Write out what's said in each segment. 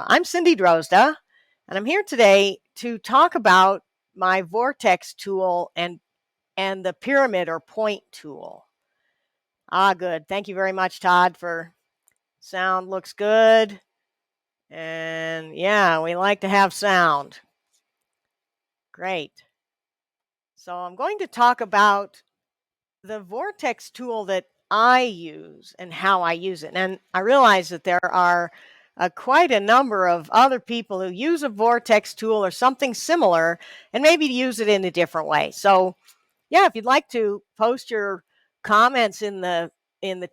I'm Cindy Drozda, and I'm here today to talk about my Vortex tool and the pyramid or point tool. Good. Thank you very much, Todd, for sound looks good. And yeah, we like to have sound. Great. So I'm going to talk about the Vortex tool that I use and how I use it. And I realize that there are quite a number of other people who use a Vortex tool or something similar and maybe use it in a different way. So yeah, if you'd like to post your comments in the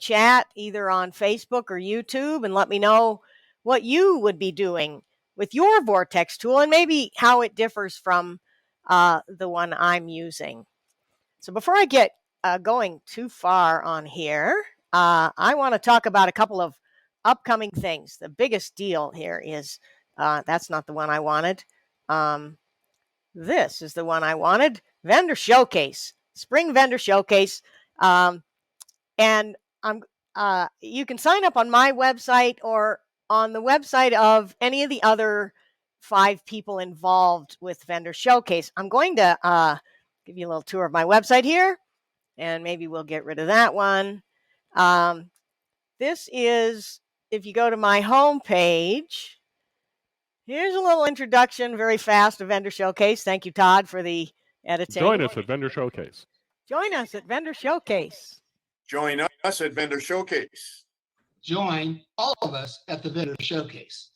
chat, either on Facebook or YouTube, and let me know what you would be doing with your Vortex tool and maybe how it differs from the one I'm using. So before I get going too far on here, I want to talk about a couple of upcoming things. The biggest deal here is that's not the one I wanted. This is the one I wanted. Vendor Showcase, Spring Vendor Showcase. And you can sign up on my website or on the website of any of the other 5 people involved with Vendor Showcase. I'm going to give you a little tour of my website here, and maybe we'll get rid of that one. This is, if you go to my home page, here's a little introduction very fast to Vendor Showcase. Thank you, Todd, for the editing. Join us at Vendor Showcase. Join us at Vendor Showcase. Join us at Vendor Showcase. Join all of us at the Vendor Showcase.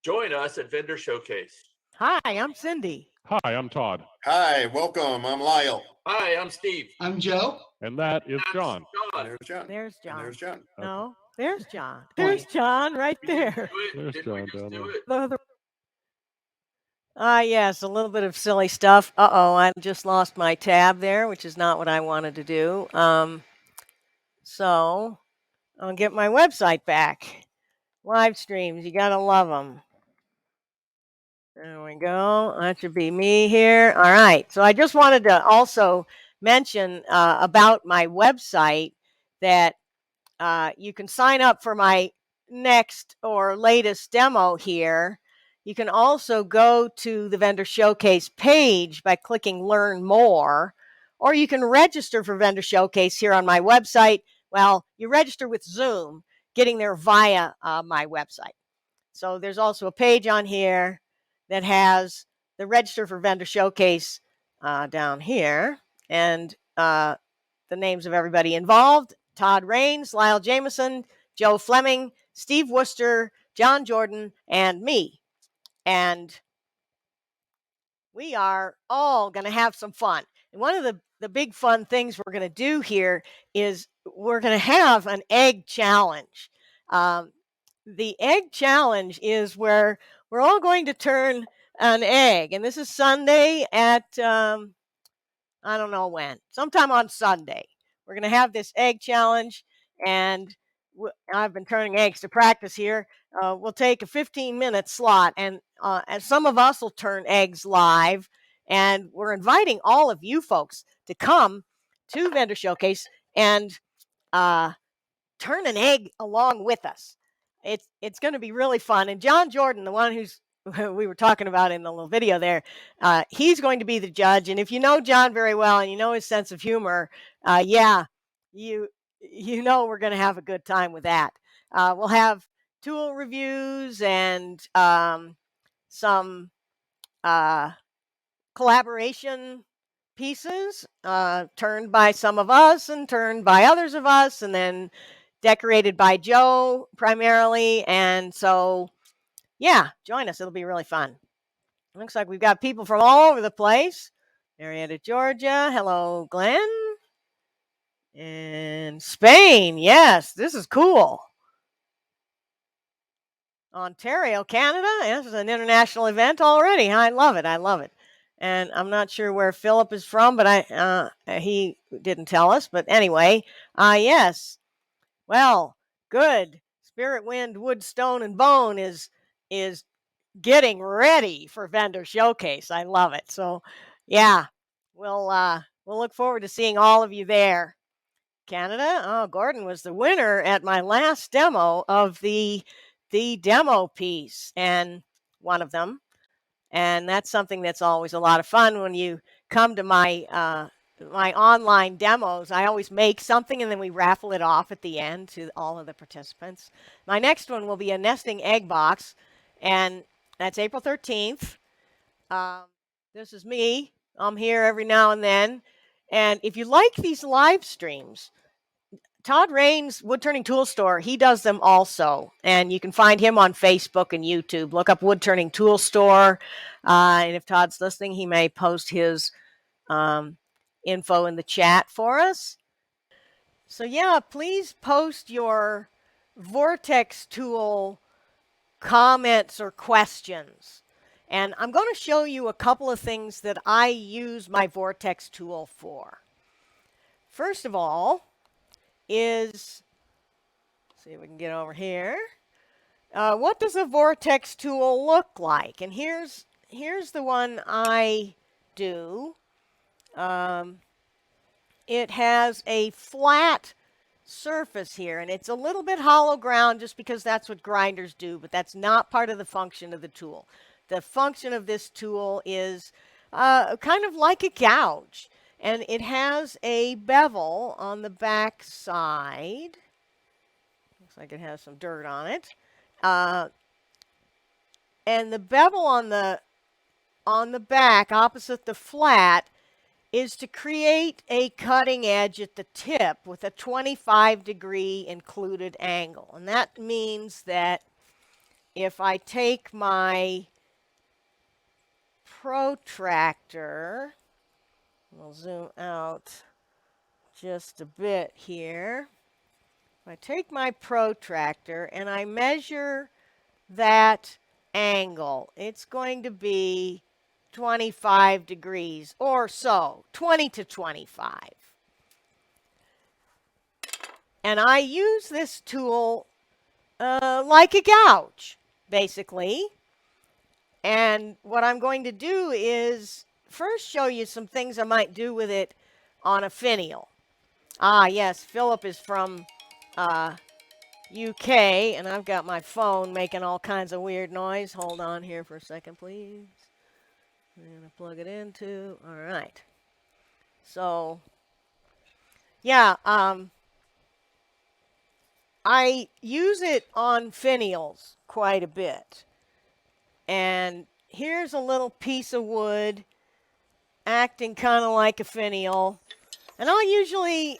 Join us at Vendor Showcase. Hi, I'm Cindy. Hi, I'm Todd. Hi, welcome. I'm Lyle. Hi, I'm Steve. I'm Joe. And that is John. There's John. There's John. And there's John. No, there's John. There's John right there. There's Didn't we John just down do there. it? Yes, a little bit of silly stuff. I just lost my tab there, which is not what I wanted to do. So I'll get my website back. Live streams, you gotta love them. There we go. That should be me here. All right. So I just wanted to also mention about my website that you can sign up for my next or latest demo here. You can also go to the Vendor Showcase page by clicking Learn More, or you can register for Vendor Showcase here on my website. Well, you register with Zoom, getting there via my website. So there's also a page on here that has the Register for Vendor Showcase down here, and the names of everybody involved: Todd Raines, Lyle Jameson, Joe Fleming, Steve Worcester, John Jordan, and me. And we are all going to have some fun. And one of the big fun things we're going to do here is we're going to have an egg challenge. The egg challenge is where we're all going to turn an egg. And this is Sunday at, I don't know when, sometime on Sunday. We're going to have this egg challenge. And I've been turning eggs to practice here. We'll take a 15-minute slot, and some of us will turn eggs live. And we're inviting all of you folks to come to Vendor Showcase and turn an egg along with us. It's going to be really fun. And John Jordan, the one who's we were talking about in the little video there, he's going to be the judge. And if you know John very well and you know his sense of humor, you know we're going to have a good time with that. We'll have tool reviews and some collaboration pieces turned by some of us and turned by others of us, and then decorated by Joe primarily. And so, yeah, join us. It'll be really fun. Looks like we've got people from all over the place. Marietta, Georgia. Hello, Glenn. And Spain. Yes, this is cool. Ontario, Canada. This is an international event already. I love it. I love it. And I'm not sure where Philip is from, but he didn't tell us. But anyway, yes. Well, good. Spirit Wind, Wood, Stone, and Bone is getting ready for Vendor Showcase. I love it. So, yeah, we'll look forward to seeing all of you there. Canada. Oh, Gordon was the winner at my last demo of the the demo piece and one of them. And that's something that's always a lot of fun when you come to my my online demos. I always make something and then we raffle it off at the end to all of the participants. My next one will be a nesting egg box, and that's April 13th. This is me. I'm here every now and then. And if you like these live streams, Todd Rain's Wood Turning Tool Store, he does them also. And you can find him on Facebook and YouTube. Look up Wood Turning Tool Store. And if Todd's listening, he may post his info in the chat for us. So yeah, please post your Vortex tool comments or questions. And I'm going to show you a couple of things that I use my Vortex tool for. First of all is, see if we can get over here. What does a Vortex tool look like? And here's the one I do. It has a flat surface here, and it's a little bit hollow ground just because that's what grinders do, but that's not part of the function of the tool. The function of this tool is kind of like a gouge, and it has a bevel on the back side. Looks like it has some dirt on it. And the bevel on the back opposite the flat is to create a cutting edge at the tip with a 25-degree included angle. And that means that if I take my protractor, we'll zoom out just a bit here. If I take my protractor and I measure that angle, it's going to be 25 degrees or so, 20 to 25. And I use this tool like a gouge, basically. And what I'm going to do is first show you some things I might do with it on a finial. Ah, yes, Philip is from UK, and I've got my phone making all kinds of weird noise. Hold on here for a second, please. I'm going to plug it into. All right. So, yeah, I use it on finials quite a bit. And here's a little piece of wood acting kind of like a finial. And I'll usually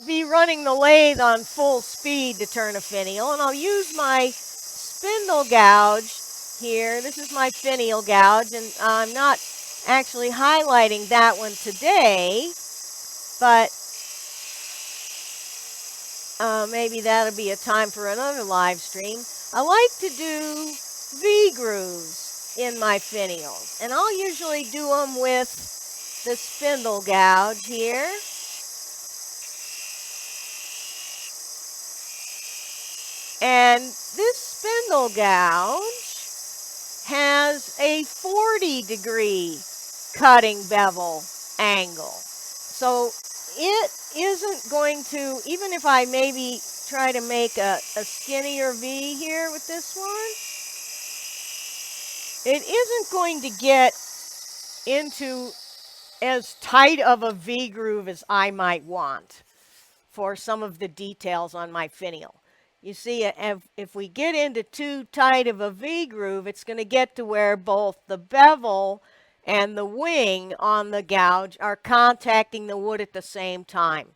be running the lathe on full speed to turn a finial. And I'll use my spindle gouge here. This is my finial gouge, and I'm not actually highlighting that one today, but maybe that'll be a time for another live stream. I like to do V-grooves in my finials, and I'll usually do them with the spindle gouge here. And this spindle gouge has a 40-degree cutting bevel angle. So it isn't going to, even if I maybe try to make a skinnier V here with this one, it isn't going to get into as tight of a V groove as I might want for some of the details on my finial. You see, if we get into too tight of a V groove, it's going to get to where both the bevel and the wing on the gouge are contacting the wood at the same time.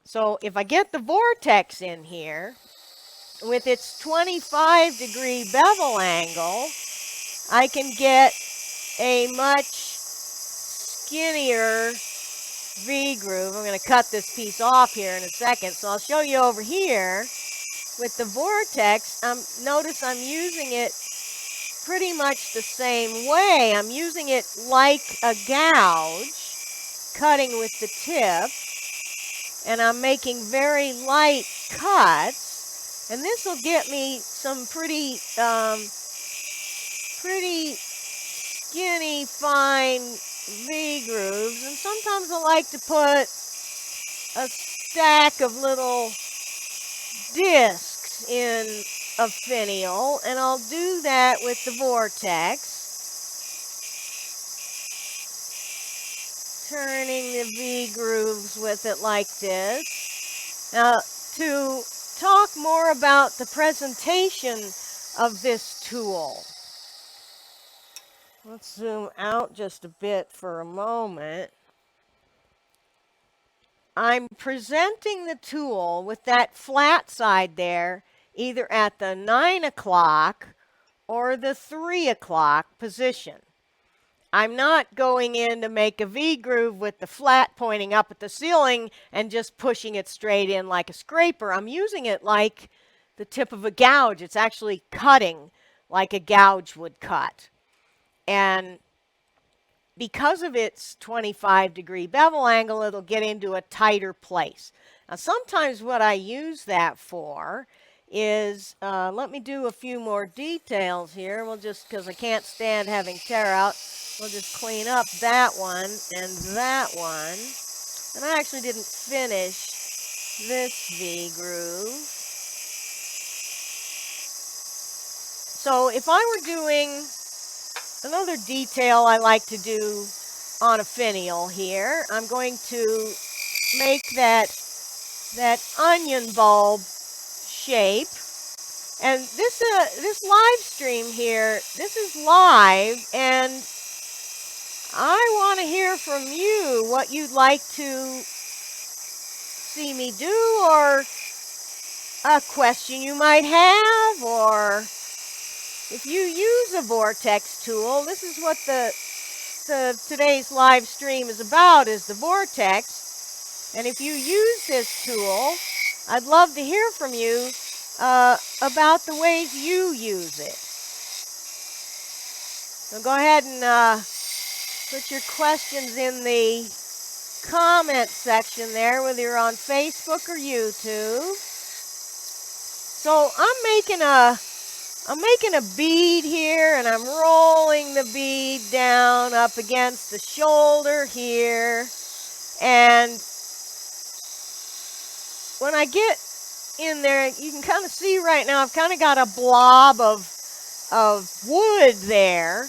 So if I get the Vortex in here, with its 25-degree bevel angle, I can get a much skinnier V groove. I'm going to cut this piece off here in a second, so I'll show you over here. With the Vortex, notice I'm using it pretty much the same way. I'm using it like a gouge, cutting with the tip, and I'm making very light cuts, and this will get me some pretty skinny, fine V grooves. And sometimes I like to put a stack of little discs in of finial, and I'll do that with the Vortex. Turning the V grooves with it like this. Now, to talk more about the presentation of this tool, let's zoom out just a bit for a moment. I'm presenting the tool with that flat side there, either at the 9 o'clock or the 3 o'clock position. I'm not going in to make a V groove with the flat pointing up at the ceiling and just pushing it straight in like a scraper. I'm using it like the tip of a gouge. It's actually cutting like a gouge would cut. And because of its 25-degree bevel angle, it'll get into a tighter place. Now, sometimes what I use that for is, let me do a few more details here. We'll just, because I can't stand having tear out, we'll just clean up that one and that one. And I actually didn't finish this V groove. So if I were doing another detail I like to do on a finial here, I'm going to make that onion bulb shape. And this live stream here, this is live, and I want to hear from you what you'd like to see me do, or a question you might have, or if you use a Vortex tool. This is what today's live stream is about, is the Vortex. And if you use this tool, I'd love to hear from you about the ways you use it. So go ahead and put your questions in the comment section there, whether you're on Facebook or YouTube. So I'm making a bead here, and I'm rolling the bead down up against the shoulder here. And when I get in there, you can kind of see right now I've kind of got a blob of wood there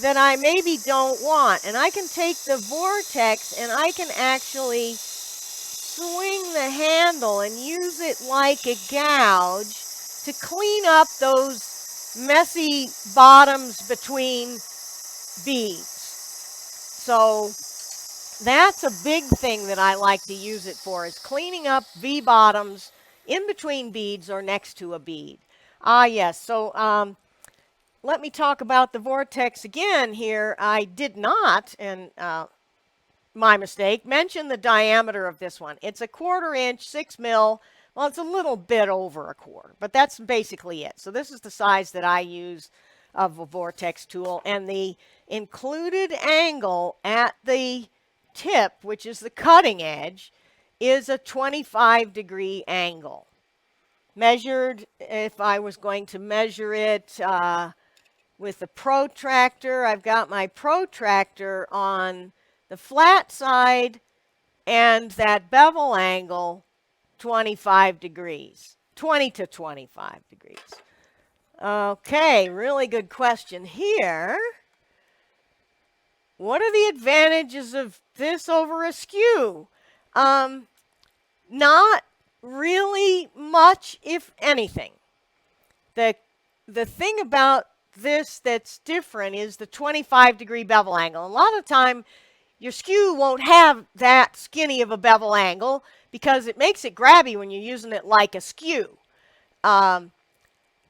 that I maybe don't want. And I can take the Vortex and I can actually swing the handle and use it like a gouge to clean up those messy bottoms between beads. So that's a big thing that I like to use it for, is cleaning up V bottoms in between beads or next to a bead. Yes, so let me talk about the Vortex again here. I did not, and my mistake, mention the diameter of this one. It's a 1/4 inch, 6 mil. Well, it's a little bit over a quarter, but that's basically it. So this is the size that I use of a Vortex tool, and the included angle at the tip, which is the cutting edge, is a 25-degree angle. Measured, if I was going to measure it with the protractor, I've got my protractor on the flat side and that bevel angle 25 degrees, 20 to 25 degrees. Okay, really good question here. What are the advantages of this over a skew? Not really much, if anything. The thing about this that's different is the 25-degree bevel angle. A lot of time, your skew won't have that skinny of a bevel angle because it makes it grabby when you're using it like a skew.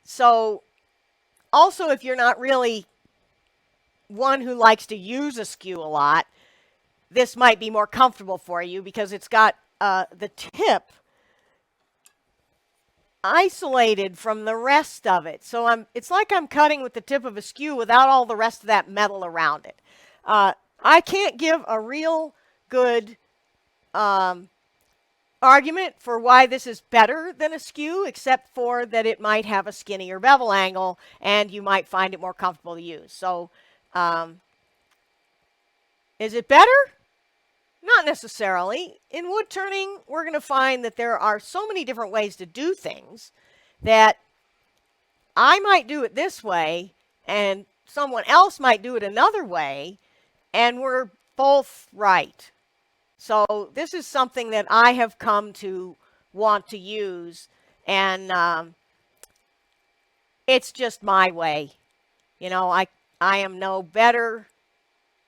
So also, if you're not really one who likes to use a skew a lot, this might be more comfortable for you because it's got the tip isolated from the rest of it. So it's like I'm cutting with the tip of a skew without all the rest of that metal around it. I can't give a real good argument for why this is better than a skew, except for that it might have a skinnier bevel angle and you might find it more comfortable to use. So is it better? Not necessarily. In wood turning, we're going to find that there are so many different ways to do things that I might do it this way, and someone else might do it another way, and we're both right. So this is something that I have come to want to use, and it's just my way. You know, I am no better.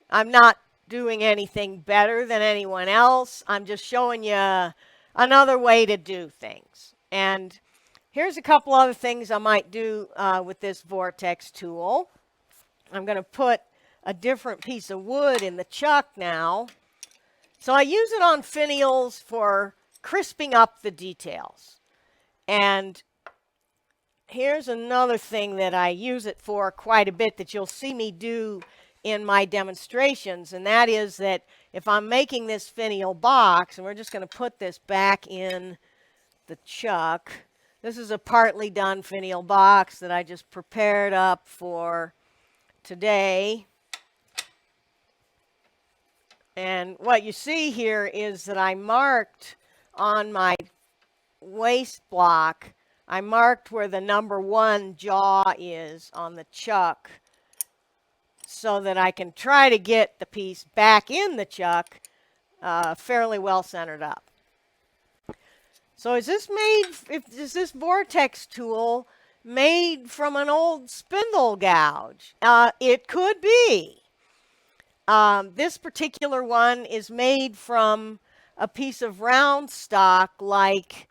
I'm not doing anything better than anyone else. I'm just showing you another way to do things. And here's a couple other things I might do with this Vortex tool. I'm going to put a different piece of wood in the chuck now. So I use it on finials for crisping up the details. And here's another thing that I use it for quite a bit that you'll see me do in my demonstrations, and that is that if I'm making this finial box, and we're just going to put this back in the chuck. This is a partly done finial box that I just prepared up for today. And what you see here is that I marked on my waist block, I marked where the number 1 jaw is on the chuck so that I can try to get the piece back in the chuck fairly well centered up. So is this Vortex tool made from an old spindle gouge? It could be. This particular one is made from a piece of round stock like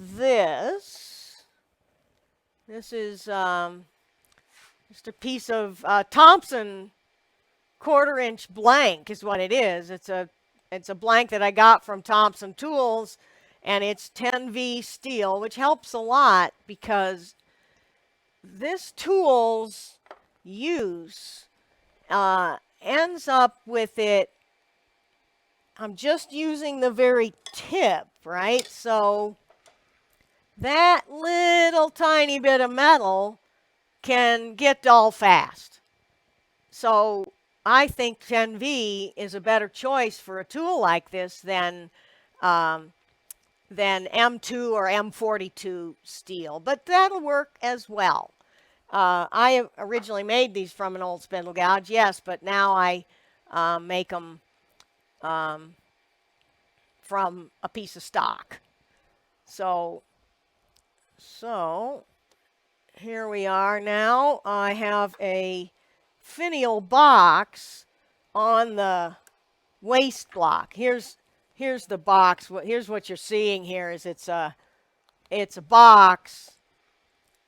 this. This is just a piece of Thompson 1/4 inch blank is what it is. It's a blank that I got from Thompson Tools, and it's 10V steel, which helps a lot because this tool's use ends up with it. I'm just using the very tip, right? So that little tiny bit of metal can get dull fast. So I think 10V is a better choice for a tool like this than M2 or M42 steel, but that'll work as well. I originally made these from an old spindle gouge, yes, but now I make them from a piece of stock. So here we are now. I have a finial box on the waist block. Here's the box. Here's what you're seeing here is it's a box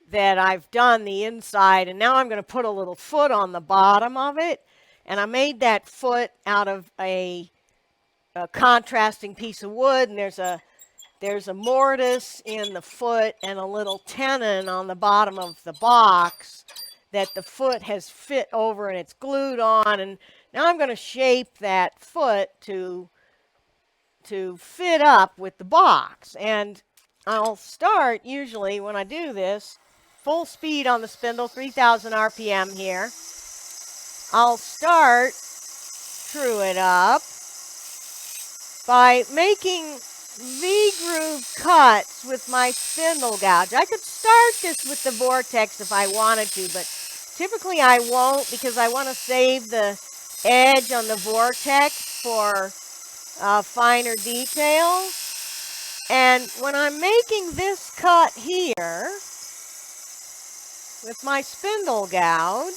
that I've done the inside, and now I'm going to put a little foot on the bottom of it, and I made that foot out of a contrasting piece of wood, and there's a mortise in the foot and a little tenon on the bottom of the box that the foot has fit over, and it's glued on. And now I'm going to shape that foot to fit up with the box. And I'll start usually when I do this full speed on the spindle, 3000 RPM here. I'll start true it up by making V-groove cuts with my spindle gouge. I could start this with the Vortex if I wanted to, but typically I won't because I want to save the edge on the Vortex for finer details. And when I'm making this cut here with my spindle gouge,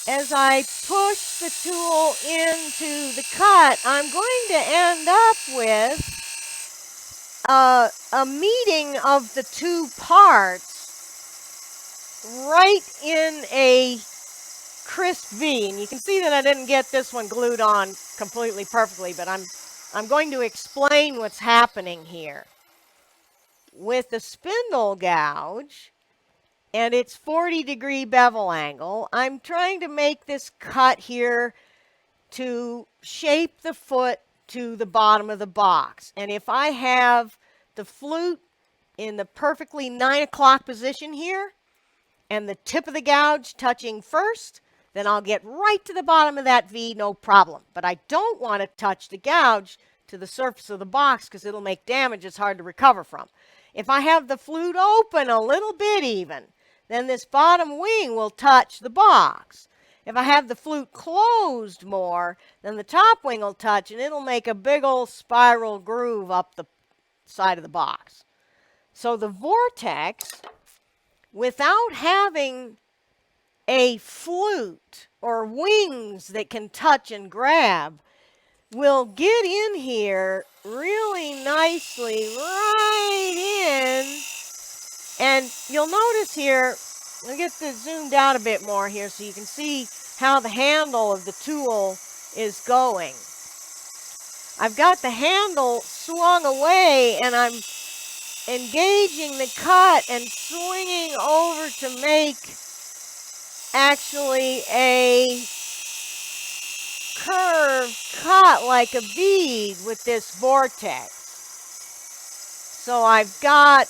as I push the tool into the cut, I'm going to end up with a meeting of the two parts right in a crisp V. And you can see that I didn't get this one glued on completely perfectly, but I'm going to explain what's happening here. With the spindle gouge and its 40-degree bevel angle, I'm trying to make this cut here to shape the foot to the bottom of the box. And if I have the flute in the perfectly 9 o'clock position here and the tip of the gouge touching first, then I'll get right to the bottom of that V, no problem. But I don't want to touch the gouge to the surface of the box because it'll make damage it's hard to recover from. If I have the flute open a little bit even, then this bottom wing will touch the box. If I have the flute closed more, then the top wing will touch, and it'll make a big old spiral groove up the side of the box. So the Vortex, without having a flute or wings that can touch and grab, will get in here really nicely right in. And you'll notice here, I'll get this zoomed out a bit more here so you can see how the handle of the tool is going. I've got the handle swung away and I'm engaging the cut and swinging over to make actually a curved cut like a bead with this Vortex. So I've got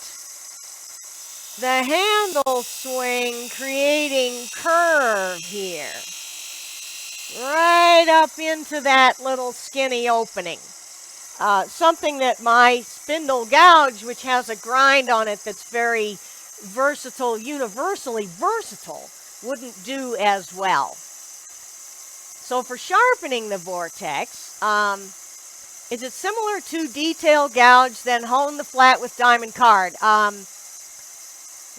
the handle swing creating curve here, right up into that little skinny opening. Something that my spindle gouge, which has a grind on it that's very versatile, universally versatile, wouldn't do as well. So for sharpening the Vortex, is it similar to detail gouge, then hone the flat with diamond card?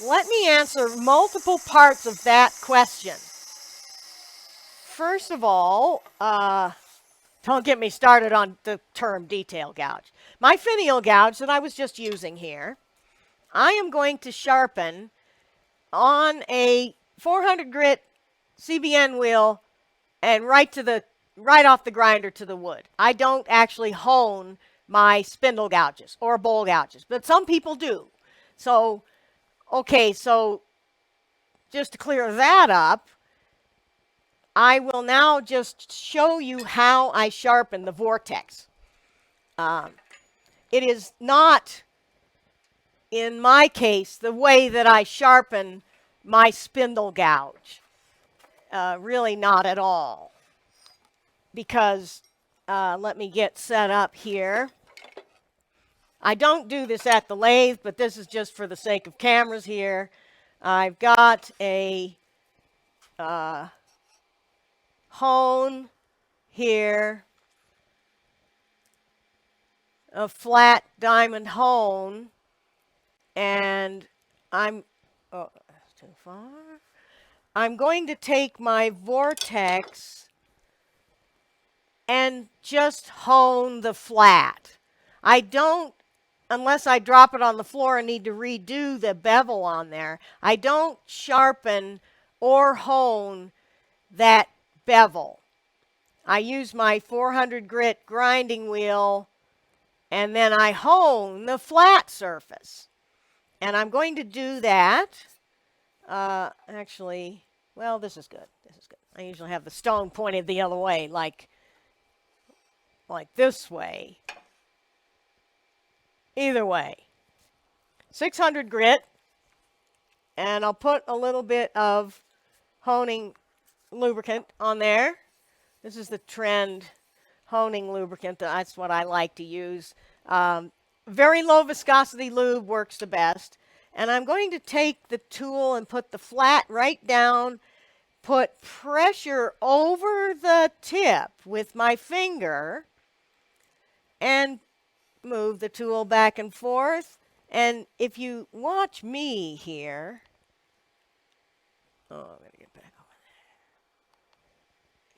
Let me answer multiple parts of that question. First of all, don't get me started on the term detail gouge. My finial gouge that I was just using here, I am going to sharpen on a 400 grit CBN wheel and right off the grinder to the wood. I don't actually hone my spindle gouges or bowl gouges, but some people do. So, okay, so just to clear that up, I will now just show you how I sharpen the Vortex. It is not, in my case, the way that I sharpen my spindle gouge. Really not at all. Because, let me get set up here. I don't do this at the lathe, but this is just for the sake of cameras here. I've got a hone here, a flat diamond hone, and I'm too far. I'm going to take my Vortex and just hone the flat. I don't, unless I drop it on the floor and need to redo the bevel on there, I don't sharpen or hone that bevel. I use my 400 grit grinding wheel and then I hone the flat surface. And I'm going to do that. Actually, well, this is good. This is good. I usually have the stone pointed the other way, like this way. Either way. 600 grit. And I'll put a little bit of honing lubricant on there. This is the trend honing lubricant. That's what I like to use. Very low viscosity lube works the best. And I'm going to take the tool and put the flat right down, put pressure over the tip with my finger, and move the tool back and forth. And if you watch me here, I'm going to get back over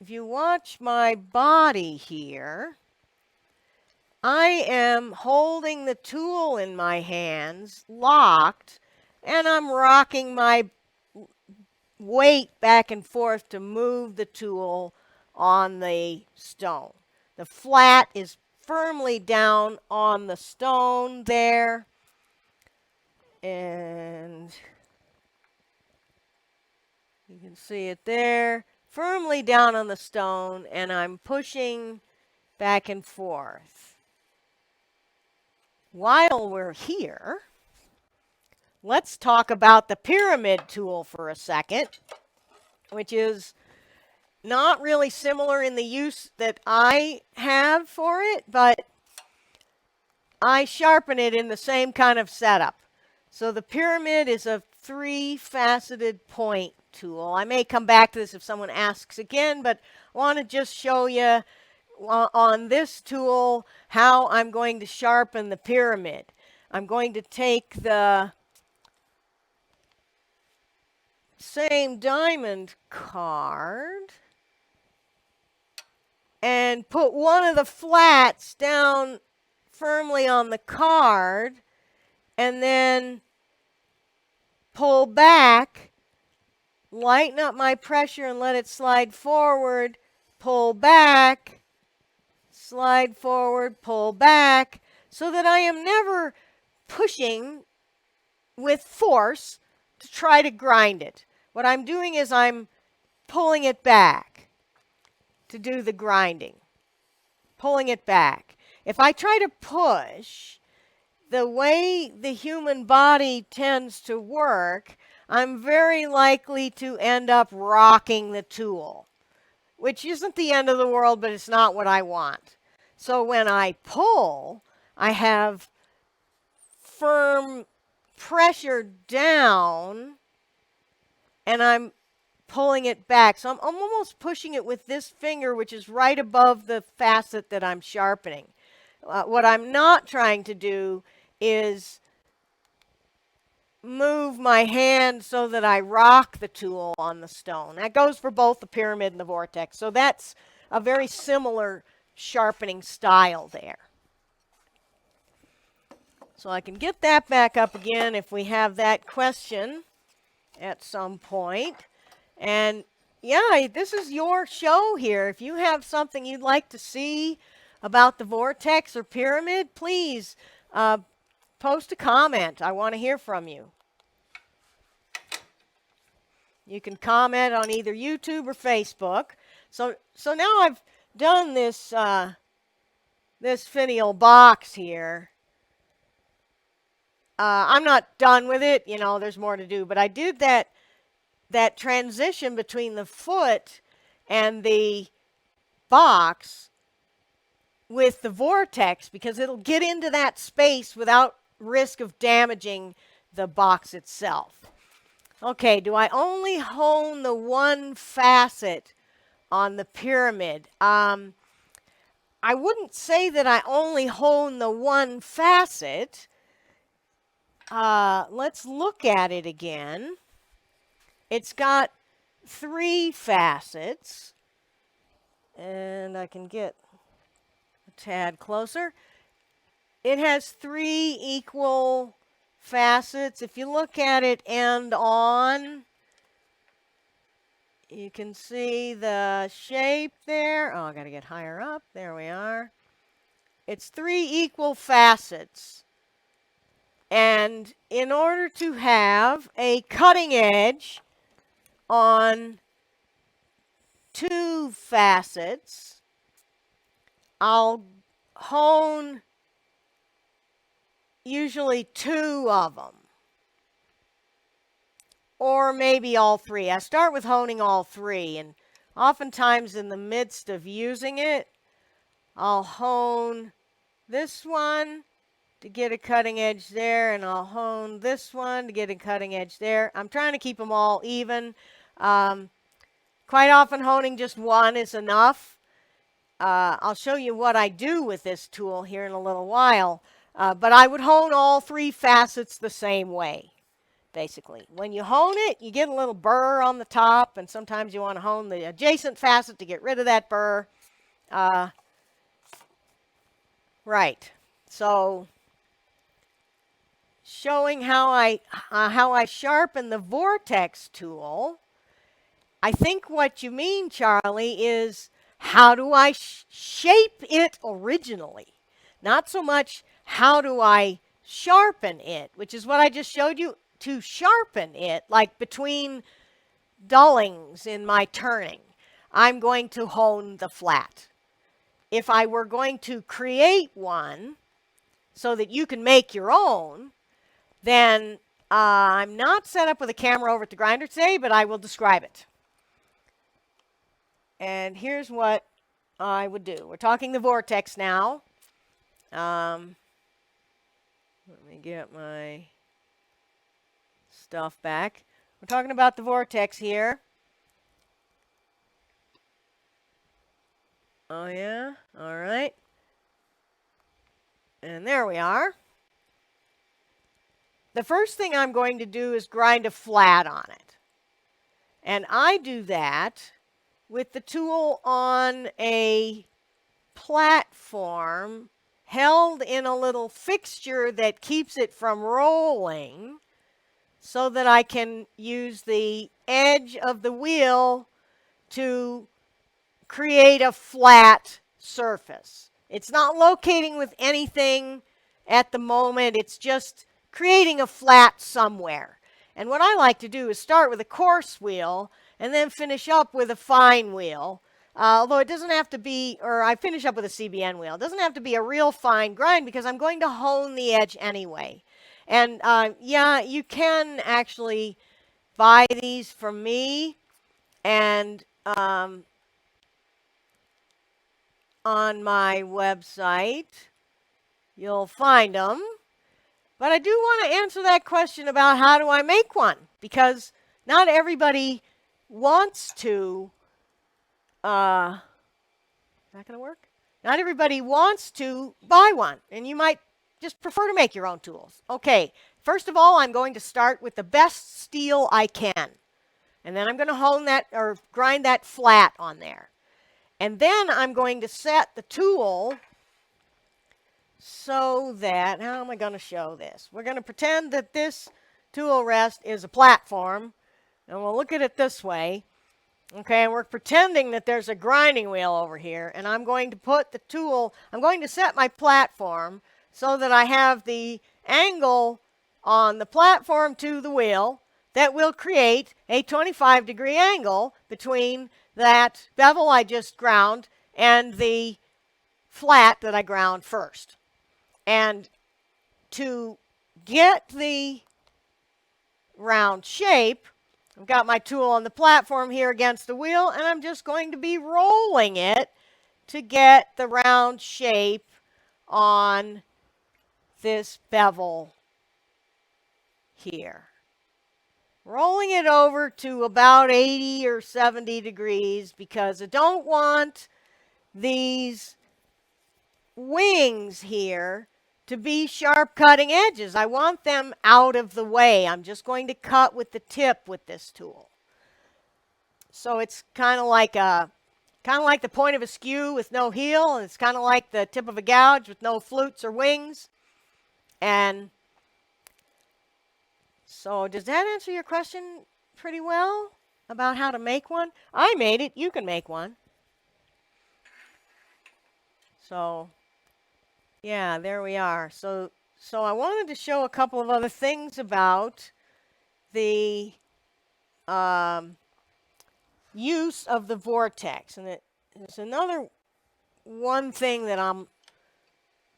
there. If you watch my body here, I am holding the tool in my hands, locked, and I'm rocking my weight back and forth to move the tool on the stone. The flat is firmly down on the stone there. And you can see it there, firmly down on the stone, and I'm pushing back and forth. While we're here, let's talk about the pyramid tool for a second, which is not really similar in the use that I have for it, but I sharpen it in the same kind of setup. So the pyramid is a three-faceted point tool. I may come back to this if someone asks again, but I want to just show you on this tool how I'm going to sharpen the pyramid. I'm going to take the same diamond card and put one of the flats down firmly on the card and then pull back, lighten up my pressure and let it slide forward, pull back, slide forward, pull back, so that I am never pushing with force to try to grind it. What I'm doing is I'm pulling it back to do the grinding. Pulling it back. If I try to push, the way the human body tends to work, I'm very likely to end up rocking the tool, which isn't the end of the world, but it's not what I want. So when I pull, I have firm pressure down, and I'm pulling it back. So I'm almost pushing it with this finger, which is right above the facet that I'm sharpening. What I'm not trying to do is move my hand so that I rock the tool on the stone. That goes for both the pyramid and the vortex. So that's a very similar sharpening style there. So I can get that back up again if we have that question at some point. And yeah, this is your show here. If you have something you'd like to see about the vortex or pyramid, please post a comment. I want to hear from you. You can comment on either YouTube or Facebook. So now I've done this this finial box here. I'm not done with it. You know, there's more to do. But I did that transition between the foot and the box with the vortex because it'll get into that space without risk of damaging the box itself. Okay, do I only hone the one facet on the pyramid? I wouldn't say that I only hone the one facet. Let's look at it again. It's got three facets, and I can get a tad closer. It has three equal facets. If you look at it end on, you can see the shape there. Oh, I got to get higher up. There we are. It's three equal facets. And in order to have a cutting edge on two facets, I'll hone usually two of them, or maybe all three. I start with honing all three, and oftentimes in the midst of using it, I'll hone this one to get a cutting edge there, and I'll hone this one to get a cutting edge there. I'm trying to keep them all even. Quite often honing just one is enough. I'll show you what I do with this tool here in a little while, but I would hone all three facets the same way, basically. When you hone it, you get a little burr on the top, and sometimes you want to hone the adjacent facet to get rid of that burr. Right. So showing how I sharpen the vortex tool, I think what you mean, Charlie, is how do I shape it originally? Not so much how do I sharpen it, which is what I just showed you. To sharpen it, like between dullings in my turning, I'm going to hone the flat. If I were going to create one so that you can make your own, then I'm not set up with a camera over at the grinder today, but I will describe it. And here's what I would do. We're talking the vortex now. Let me get my stuff back. We're talking about the Vortex here. Oh yeah, all right. And there we are. The first thing I'm going to do is grind a flat on it. And I do that with the tool on a platform held in a little fixture that keeps it from rolling so that I can use the edge of the wheel to create a flat surface. It's not locating with anything at the moment. It's just creating a flat somewhere. And what I like to do is start with a coarse wheel and then finish up with a fine wheel. Although it doesn't have to be, or I finish up with a CBN wheel. It doesn't have to be a real fine grind because I'm going to hone the edge anyway. And yeah, you can actually buy these from me, and on my website you'll find them. But I do want to answer that question about how do I make one, because not everybody wants to is that going to work? Not everybody wants to buy one, and you might just prefer to make your own tools. Okay, first of all, I'm going to start with the best steel I can, and then I'm going to hone that or grind that flat on there. And then I'm going to set the tool so that, how am I going to show this? We're going to pretend that this tool rest is a platform, and we'll look at it this way. Okay, and we're pretending that there's a grinding wheel over here, and I'm going to put the tool, I'm going to set my platform so that I have the angle on the platform to the wheel that will create a 25-degree angle between that bevel I just ground and the flat that I ground first. And to get the round shape, I've got my tool on the platform here against the wheel, and I'm just going to be rolling it to get the round shape on this bevel here. Rolling it over to about 80 or 70 degrees because I don't want these wings here to be sharp cutting edges. I want them out of the way. I'm just going to cut with the tip with this tool. So it's kind of like the point of a skew with no heel, and it's kind of like the tip of a gouge with no flutes or wings. And so does that answer your question pretty well about how to make one? I made it. You can make one. So yeah, there we are. So I wanted to show a couple of other things about the use of the Vortex. And there's another one thing that I'm,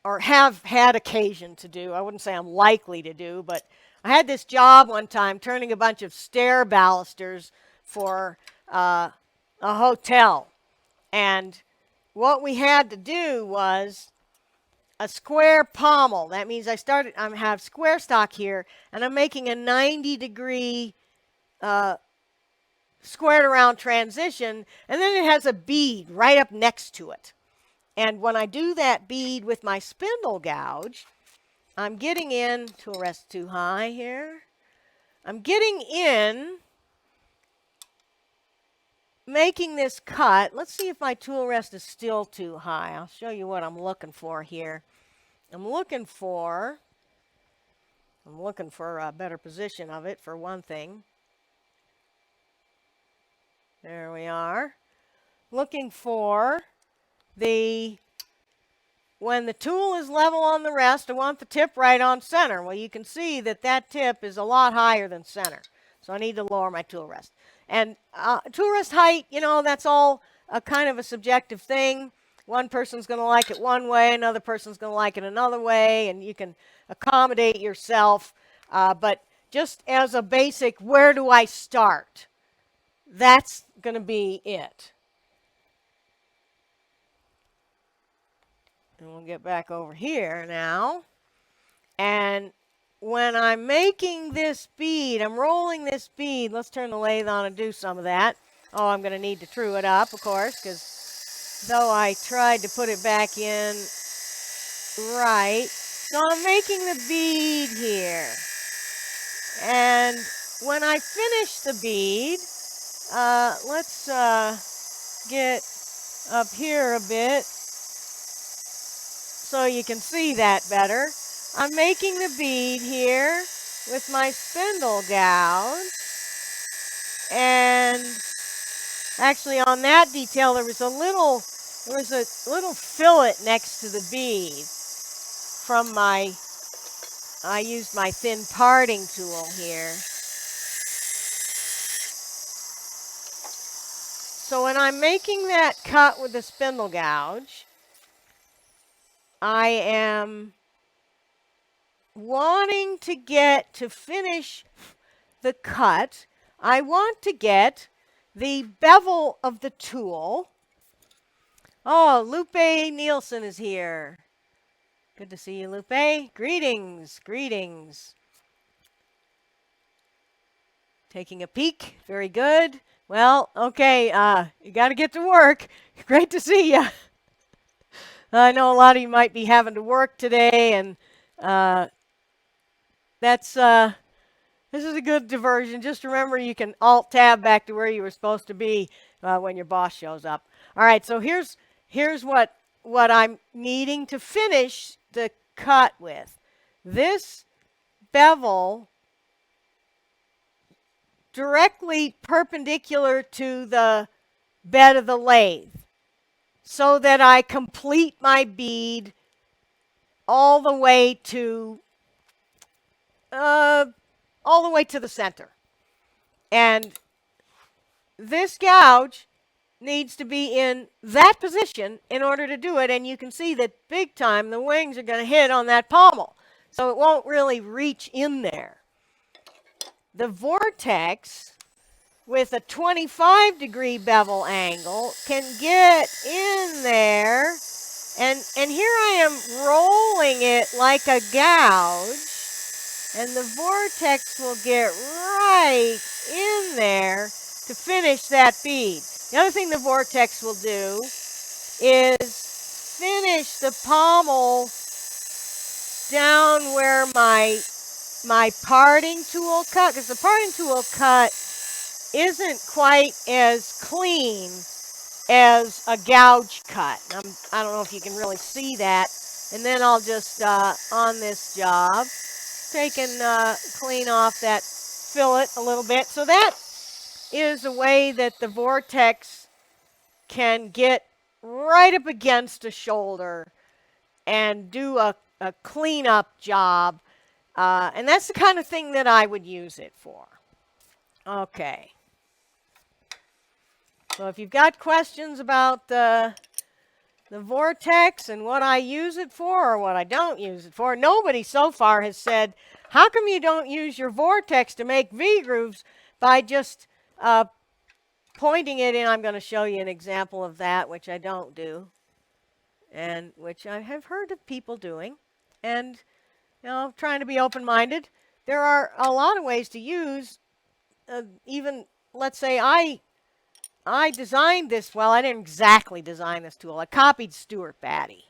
or have had occasion to do. I wouldn't say I'm likely to do, but I had this job one time turning a bunch of stair balusters for a hotel. And what we had to do was a square pommel. That means I have square stock here, and I'm making a 90-degree squared around transition, and then it has a bead right up next to it. And when I do that bead with my spindle gouge, I'm getting in, tool rest too high here, I'm getting in, making this cut. Let's see if my tool rest is still too high. I'll show you what I'm looking for here. I'm looking for a better position of it, for one thing. There we are. Looking for when the tool is level on the rest, I want the tip right on center. Well, you can see that that tip is a lot higher than center. So I need to lower my tool rest. And tool rest height, you know, that's all a kind of a subjective thing. One person's going to like it one way, another person's going to like it another way, and you can accommodate yourself. But just as a basic, where do I start? That's going to be it. And we'll get back over here now. And when I'm making this bead, I'm rolling this bead. Let's turn the lathe on and do some of that. Oh, I'm going to need to true it up, of course, because though I tried to put it back in right. So I'm making the bead here. And when I finish the bead, let's get up here a bit so you can see that better. I'm making the bead here with my spindle gouge. And actually on that detail there was a little fillet next to the bead from I used my thin parting tool here. So when I'm making that cut with the spindle gouge, I am wanting to get to finish the cut. I want to get the bevel of the tool. Oh, Lupe Nielsen is here. Good to see you, Lupe. Greetings, greetings. Taking a peek. Very good. Well, okay, you got to get to work. Great to see you. I know a lot of you might be having to work today, and this is a good diversion. Just remember you can Alt-Tab back to where you were supposed to be when your boss shows up. All right, so here's what I'm needing to finish the cut with. This bevel directly perpendicular to the bed of the lathe so that I complete my bead all the way to the center. And this gouge needs to be in that position in order to do it, and you can see that big time the wings are going to hit on that pommel, so it won't really reach in there. The Vortex with a 25-degree bevel angle can get in there, and here I am rolling it like a gouge, and the Vortex will get right in there to finish that bead. The other thing the Vortex will do is finish the pommel down where my parting tool cut, because the parting tool cut isn't quite as clean as a gouge cut. I don't know if you can really see that. And then I'll just, on this job, take and clean off that fillet a little bit. So that is a way that the Vortex can get right up against a shoulder and do a cleanup job. And that's the kind of thing that I would use it for. Okay. So if you've got questions about the Vortex and what I use it for or what I don't use it for, nobody so far has said, how come you don't use your Vortex to make V-grooves by just pointing it in? I'm going to show you an example of that, which I don't do, and which I have heard of people doing. And, you know, trying to be open-minded. There are a lot of ways to use, even, let's say I designed this, well, I didn't exactly design this tool. I copied Stuart Batty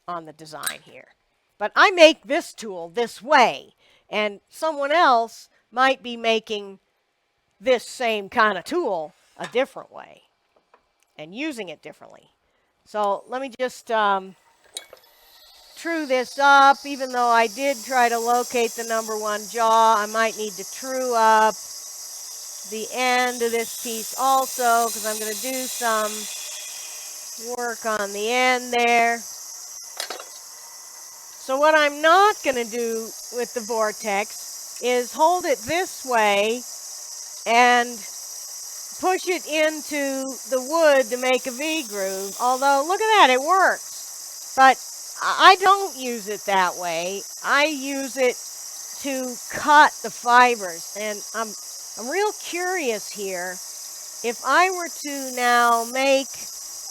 on the design here. But I make this tool this way, and someone else might be making this same kind of tool a different way and using it differently. So let me just true this up. Even though I did try to locate the number one jaw, I might need to true up the end of this piece also, because I'm going to do some work on the end there. So what I'm not going to do with the Vortex is hold it this way and push it into the wood to make a V-groove. Although, look at that, it works. But I don't use it that way. I use it to cut the fibers. And I'm real curious here. If I were to now make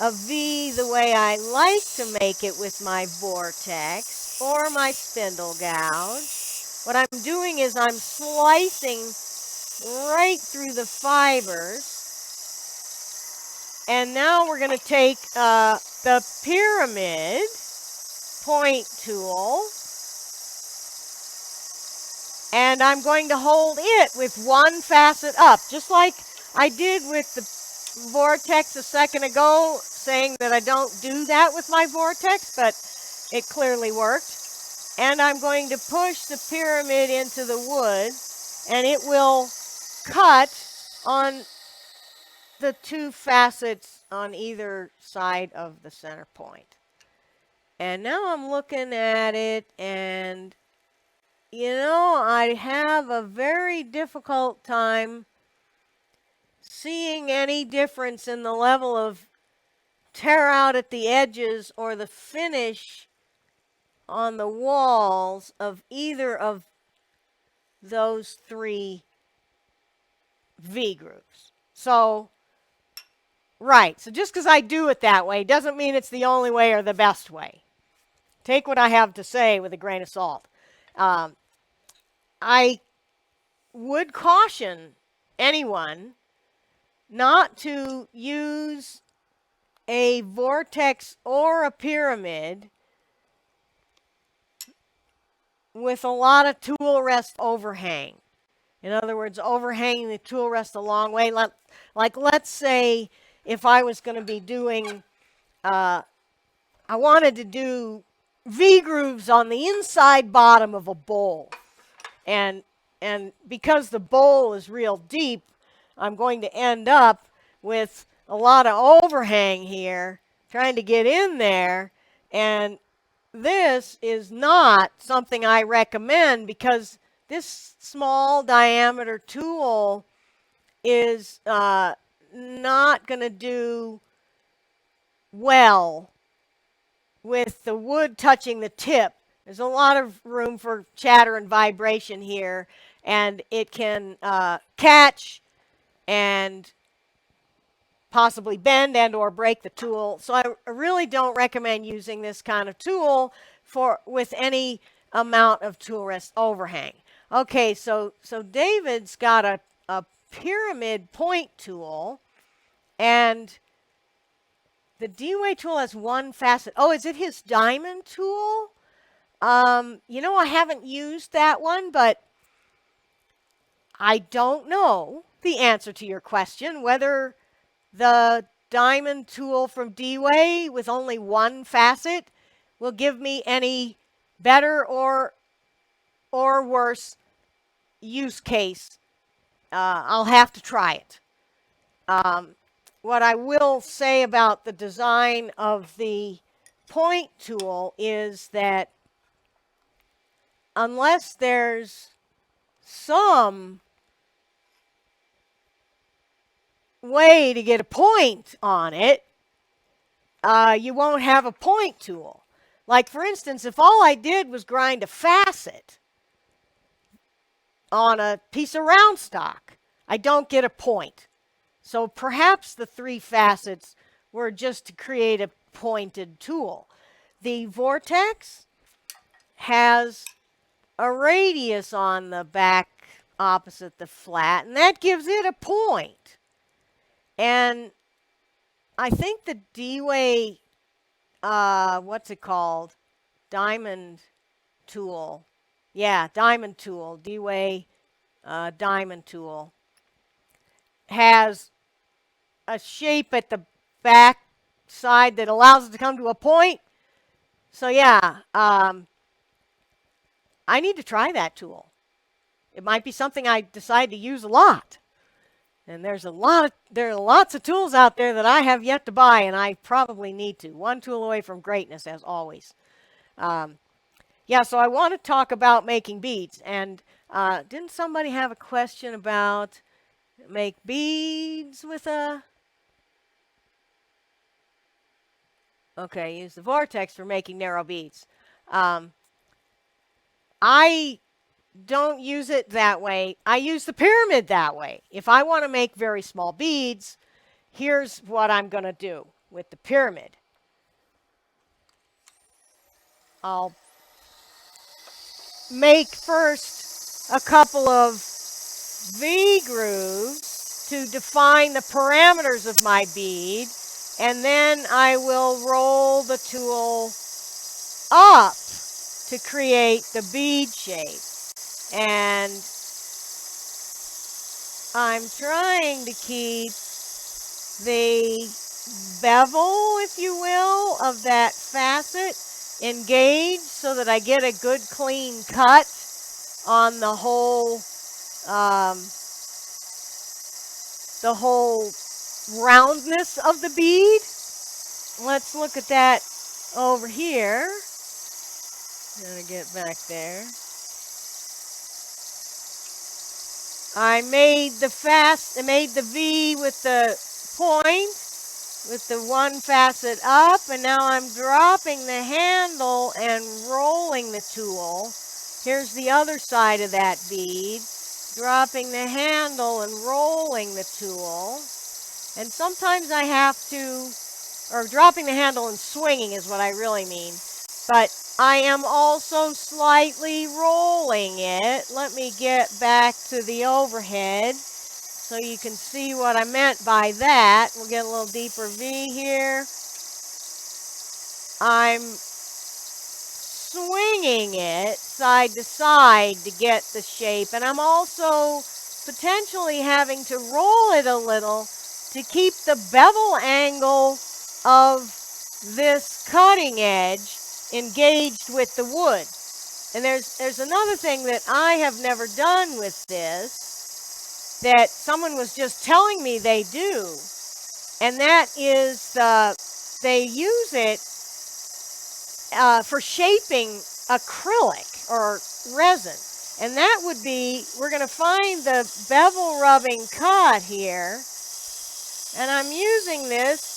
a V the way I like to make it with my Vortex or my spindle gouge, what I'm doing is I'm slicing right through the fibers. And now we're going to take the pyramid point tool, and I'm going to hold it with one facet up, just like I did with the Vortex a second ago, saying that I don't do that with my Vortex, but it clearly worked. And I'm going to push the pyramid into the wood, and it will cut on the two facets on either side of the center point. And now I'm looking at it, and I have a very difficult time seeing any difference in the level of tear out at the edges or the finish on the walls of either of those three V grooves. So, right, so just because I do it that way doesn't mean it's the only way or the best way. Take what I have to say with a grain of salt. I would caution anyone not to use a vortex or a pyramid with a lot of tool rest overhang. In other words, overhanging the tool rest a long way. Like let's say if I was going to be doing, I wanted to do V grooves on the inside bottom of a bowl. And because the bowl is real deep, I'm going to end up with a lot of overhang here, trying to get in there. And this is not something I recommend because this small diameter tool is not going to do well with the wood touching the tip. There's a lot of room for chatter and vibration here, and it can catch and possibly bend and or break the tool. So I really don't recommend using this kind of tool with any amount of tool rest overhang. Okay, so David's got a pyramid point tool, and the D-Way tool has one facet. Oh, is it his diamond tool? I haven't used that one, but I don't know the answer to your question, whether the diamond tool from D-Way with only one facet will give me any better or worse use case. I'll have to try it. What I will say about the design of the point tool is that unless there's some way to get a point on it, you won't have a point tool. Like, for instance, if all I did was grind a facet on a piece of round stock, I don't get a point. So perhaps the three facets were just to create a pointed tool. The Vortex has a radius on the back opposite the flat, and that gives it a point. And I think the D-Way, what's it called? Diamond tool. Yeah, diamond tool. D-Way diamond tool has a shape at the back side that allows it to come to a point. So yeah, I need to try that tool. It might be something I decide to use a lot. And there are lots of tools out there that I have yet to buy, and I probably need to. One tool away from greatness, as always. Yeah, so I want to talk about making beads. And didn't somebody have a question about make beads with a... Okay, use the Vortex for making narrow beads. I don't use it that way. I use the pyramid that way. If I want to make very small beads, here's what I'm going to do with the pyramid. make first a couple of V grooves to define the parameters of my bead, and then I will roll the tool up to create the bead shape. And I'm trying to keep the bevel, if you will, of that facet engaged so that I get a good clean cut on the whole roundness of the bead. Let's look at that over here. Gotta get back there. I made the V with the point, with the one facet up, and now I'm dropping the handle and rolling the tool. Here's the other side of that bead, dropping the handle and rolling the tool. And sometimes I have to, or dropping the handle and swinging is what I really mean. But I am also slightly rolling it. Let me get back to the overhead so you can see what I meant by that. We'll get a little deeper V here. I'm swinging it side to side to get the shape, and I'm also potentially having to roll it a little to keep the bevel angle of this cutting edge engaged with the wood. And there's another thing that I have never done with this that someone was just telling me they do, and that is they use it for shaping acrylic or resin. And that would be, we're going to find the bevel rubbing cut here, and I'm using this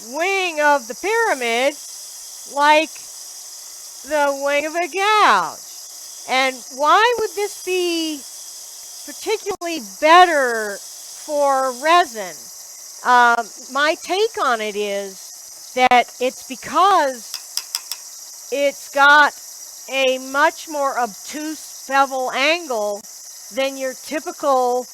wing of the pyramid like the wing of a gouge. And why would this be particularly better for resin? My take on it is that it's because it's got a much more obtuse bevel angle than your typical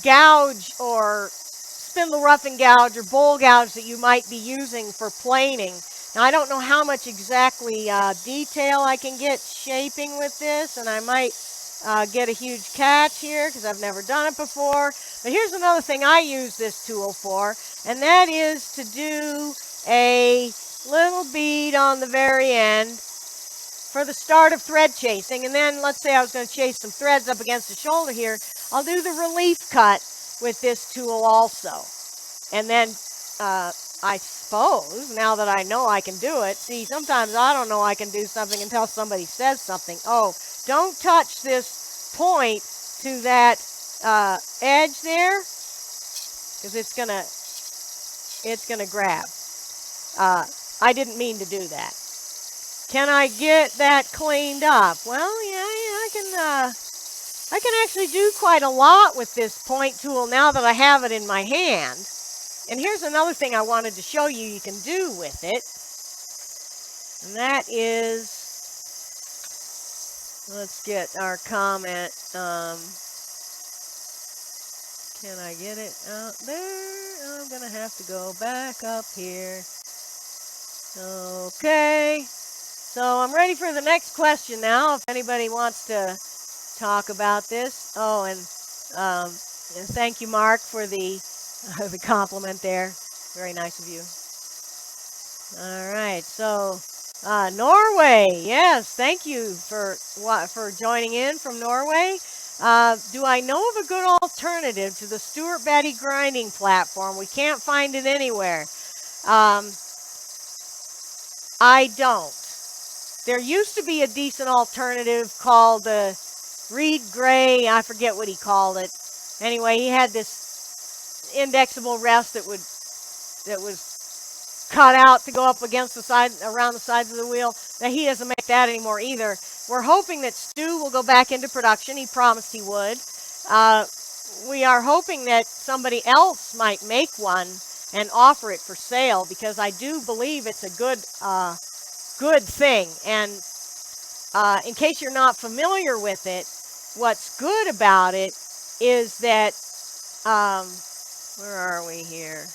gouge or spindle roughing gouge or bowl gouge that you might be using for planing. Now, I don't know how much exactly detail I can get shaping with this, and I might get a huge catch here because I've never done it before. But here's another thing I use this tool for, and that is to do a little bead on the very end for the start of thread chasing. And then let's say I was going to chase some threads up against the shoulder here. I'll do the relief cut with this tool also. And then I suppose, now that I know I can do it, see, sometimes I don't know I can do something until somebody says something. Oh, don't touch this point to that edge there, because it's gonna grab. I didn't mean to do that. Can I get that cleaned up? Well, yeah, I can actually do quite a lot with this point tool now that I have it in my hand. And here's another thing I wanted to show you can do with it. And that is, let's get our comment. Can I get it out there? I'm going to have to go back up here. Okay. So I'm ready for the next question now, if anybody wants to talk about this. Oh, and thank you, Mark, for the compliment there. Very nice of you. All right, so Norway, yes, thank you for joining in from Norway. Do I know of a good alternative to the Stuart Betty grinding platform? We can't find it anywhere. I don't. There used to be a decent alternative called Reed Gray. I forget what he called it. Anyway, he had this indexable rest that was cut out to go up against the side, around the sides of the wheel. Now, he doesn't make that anymore either. We're hoping that Stu will go back into production. He promised he would. We are hoping that somebody else might make one and offer it for sale because I do believe it's a good thing. And in case you're not familiar with it, what's good about it is that, where are we here?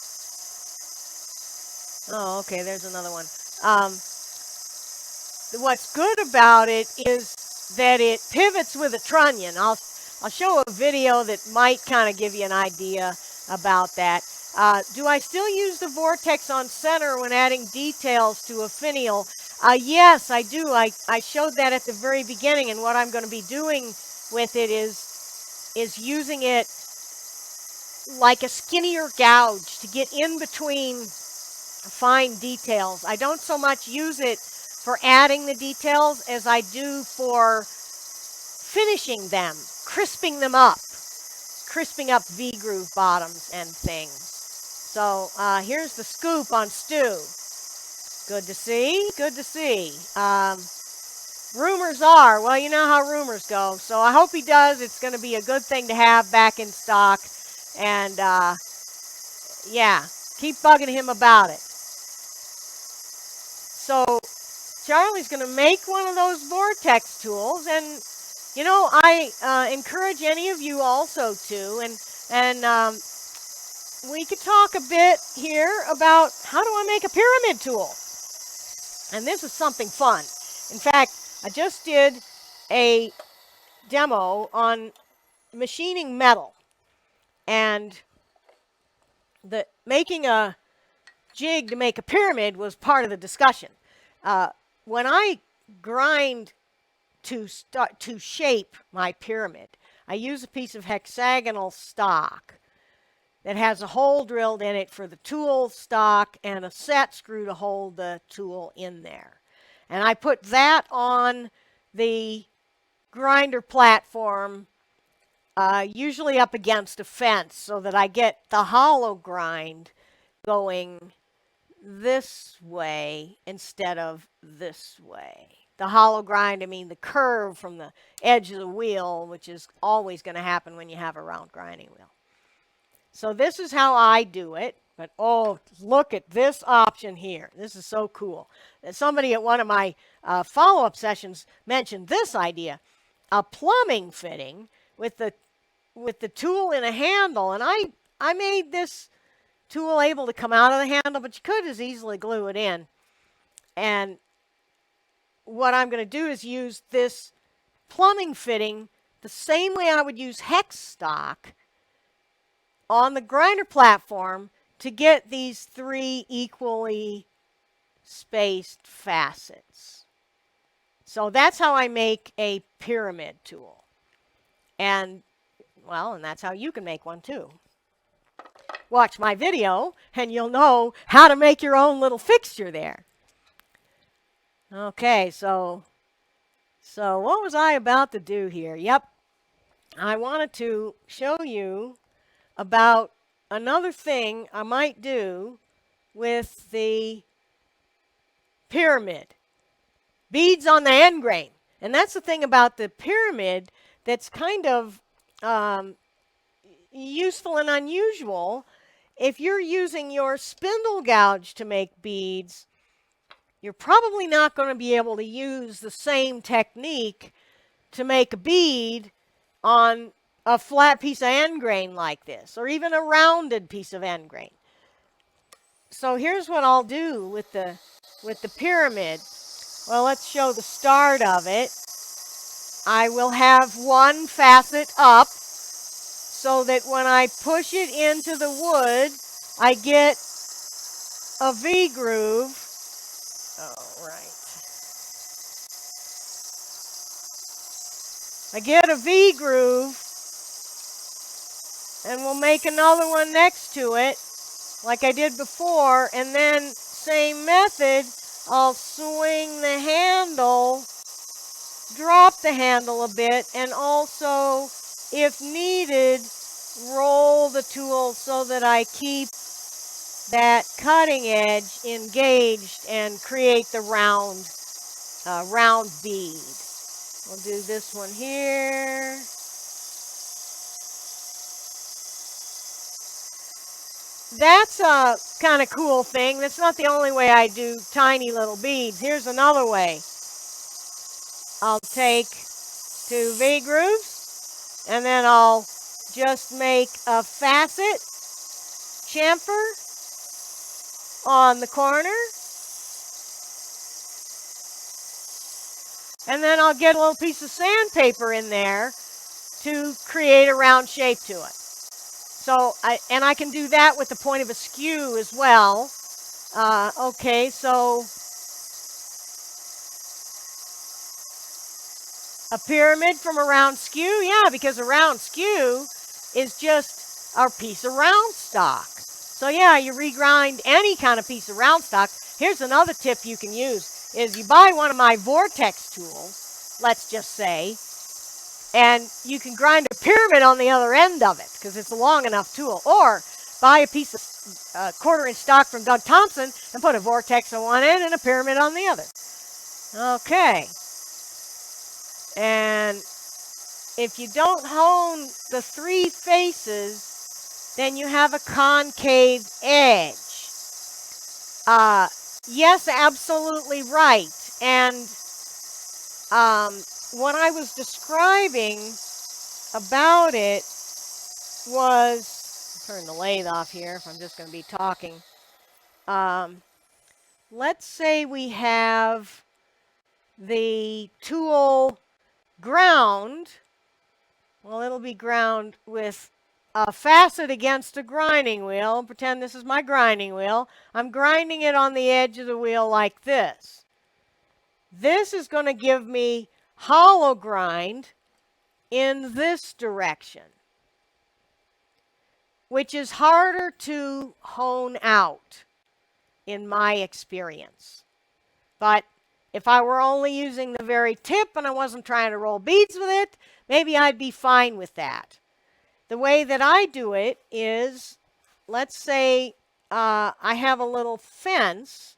Oh, okay, there's another one. What's good about it is that it pivots with a trunnion. I'll show a video that might kind of give you an idea about that. Do I still use the Vortex on center when adding details to a finial? Yes, I do. I showed that at the very beginning, and what I'm going to be doing with it is using it like a skinnier gouge to get in between fine details. I don't so much use it for adding the details as I do for finishing them, crisping them up, crisping up V-groove bottoms and things. So here's the scoop on Stu. Good to see, good to see. Rumors are, well, you know how rumors go. So I hope he does. It's going to be a good thing to have back in stock. And yeah, keep bugging him about it. So Charlie's going to make one of those Vortex tools, and you know, I encourage any of you also to, and we could talk a bit here about how do I make a pyramid tool, and this is something fun. In fact, I just did a demo on machining metal, and making a jig to make a pyramid was part of the discussion. When I grind to shape my pyramid, I use a piece of hexagonal stock that has a hole drilled in it for the tool stock and a set screw to hold the tool in there. And I put that on the grinder platform, usually up against a fence, so that I get the hollow grind going this way instead of this way. The hollow grind, I mean the curve from the edge of the wheel, which is always going to happen when you have a round grinding wheel. So this is how I do it. But oh, look at this option here. This is so cool. Somebody at one of my follow-up sessions mentioned this idea. A plumbing fitting with the tool in a handle. And I made this tool able to come out of the handle, but you could as easily glue it in. And what I'm going to do is use this plumbing fitting the same way I would use hex stock on the grinder platform to get these 3 equally spaced facets. So that's how I make a pyramid tool. And, well, and that's how you can make one too. Watch my video and you'll know how to make your own little fixture there. Okay, so what was I about to do here? Yep, I wanted to show you about another thing I might do with the pyramid. Beads on the end grain. And that's the thing about the pyramid that's kind of useful and unusual. If you're using your spindle gouge to make beads, you're probably not going to be able to use the same technique to make a bead on a flat piece of end grain like this, or even a rounded piece of end grain. So here's what I'll do with the pyramid. Well, let's show the start of it. I will have one facet up so that when I push it into the wood, I get a V groove. Oh, right. I get a V groove, and we'll make another one next to it, like I did before, and then same method, I'll swing the handle, drop the handle a bit, and also, if needed, roll the tool so that I keep that cutting edge engaged and create the round bead. We'll do this one here. that's a kind of cool thing. That's not the only way I do tiny little beads. Here's another way. I'll take 2 V grooves, and then I'll just make a facet chamfer on the corner. And then I'll get a little piece of sandpaper in there to create a round shape to it. So, I can do that with the point of a skew as well. Okay, so a pyramid from a round skew? Yeah, because a round skew is just our piece of round stock. So yeah, you regrind any kind of piece of round stock. Here's another tip you can use, is you buy one of my Vortex tools, let's just say, and you can grind a pyramid on the other end of it because it's a long enough tool. Or buy a piece of 1/4 inch stock from Doug Thompson and put a Vortex on one end and a pyramid on the other. Okay. And if you don't hone the 3 faces, then you have a concave edge. Yes, absolutely right. And what I was describing about it was, turn the lathe off here if I'm just going to be talking. Let's say we have the tool ground. Well, it'll be ground with a facet against a grinding wheel. Pretend this is my grinding wheel. I'm grinding it on the edge of the wheel like this. This is going to give me hollow grind in this direction, which is harder to hone out in my experience. But if I were only using the very tip and I wasn't trying to roll beads with it, maybe I'd be fine with that. The way that I do it is, let's say I have a little fence,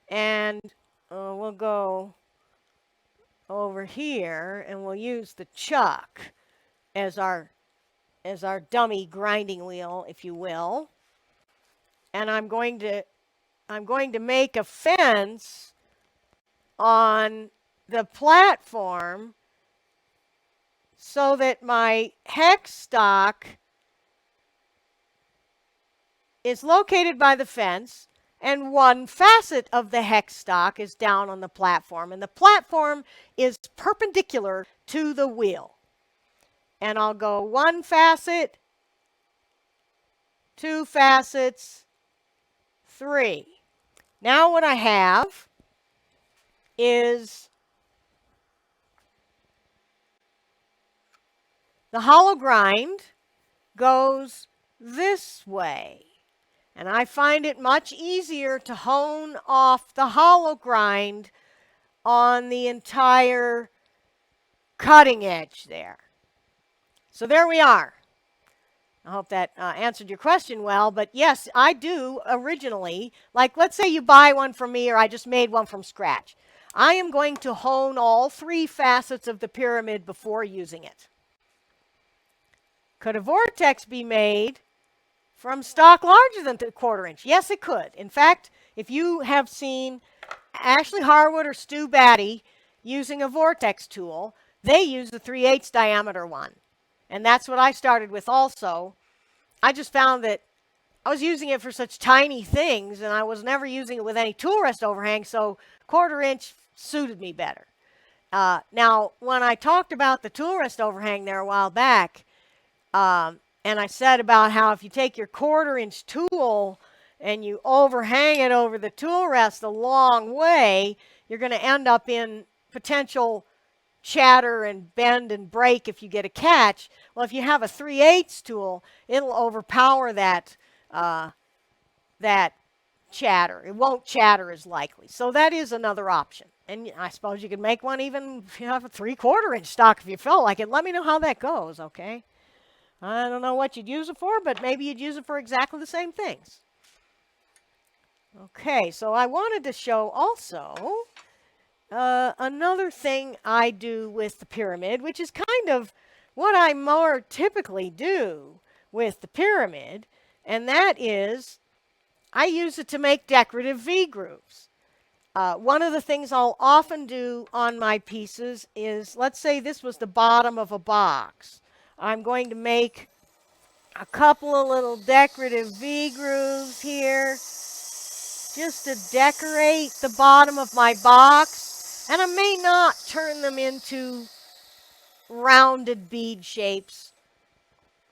and we'll go over here and we'll use the chuck as our dummy grinding wheel, if you will. And I'm going to make a fence on the platform so that my hex stock is located by the fence, and one facet of the hex stock is down on the platform, and the platform is perpendicular to the wheel. And I'll go 1 facet, 2 facets, 3. Now what I have is the hollow grind goes this way. And I find it much easier to hone off the hollow grind on the entire cutting edge there. So there we are. I hope that answered your question well. But yes, I do originally, like let's say you buy one from me or I just made one from scratch. I am going to hone all 3 facets of the pyramid before using it. Could a Vortex be made from stock larger than 1/4 inch? Yes, it could. In fact, if you have seen Ashley Harwood or Stu Batty using a Vortex tool, they use a 3/8 diameter one. And that's what I started with also. I just found that I was using it for such tiny things, and I was never using it with any tool rest overhang, so 1/4 inch suited me better. Now, when I talked about the tool rest overhang there a while back, and I said about how if you take your 1/4 inch tool and you overhang it over the tool rest a long way, you're going to end up in potential chatter and bend and break if you get a catch. Well, if you have a 3/8 tool, it'll overpower that chatter. It won't chatter as likely. So that is another option. And I suppose you could make one even if you have a 3/4 inch stock if you felt like it. Let me know how that goes, okay? I don't know what you'd use it for, but maybe you'd use it for exactly the same things. Okay, so I wanted to show also another thing I do with the pyramid, which is kind of what I more typically do with the pyramid, and that is I use it to make decorative V-grooves. One of the things I'll often do on my pieces is, let's say this was the bottom of a box. I'm going to make a couple of little decorative V-grooves here just to decorate the bottom of my box. And I may not turn them into rounded bead shapes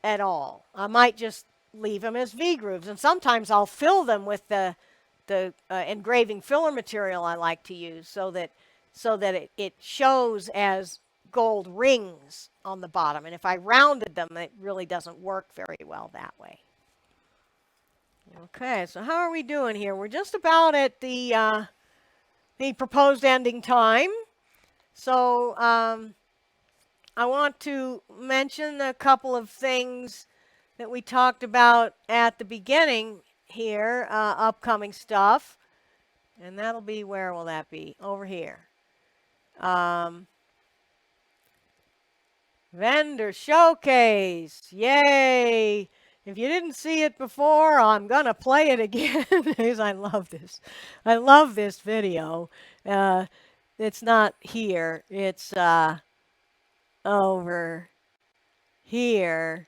at all. I might just leave them as V-grooves. And sometimes I'll fill them with the engraving filler material I like to use so that it shows as gold rings on the bottom. And if I rounded them, it really doesn't work very well that way. Okay, so how are we doing here? We're just about at the proposed ending time. So I want to mention a couple of things that we talked about at the beginning here, upcoming stuff. And that'll be, where will that be? Over here. Vendor showcase. Yay! If you didn't see it before, I'm going to play it again because I love this. I love this video. It's not here. It's over here.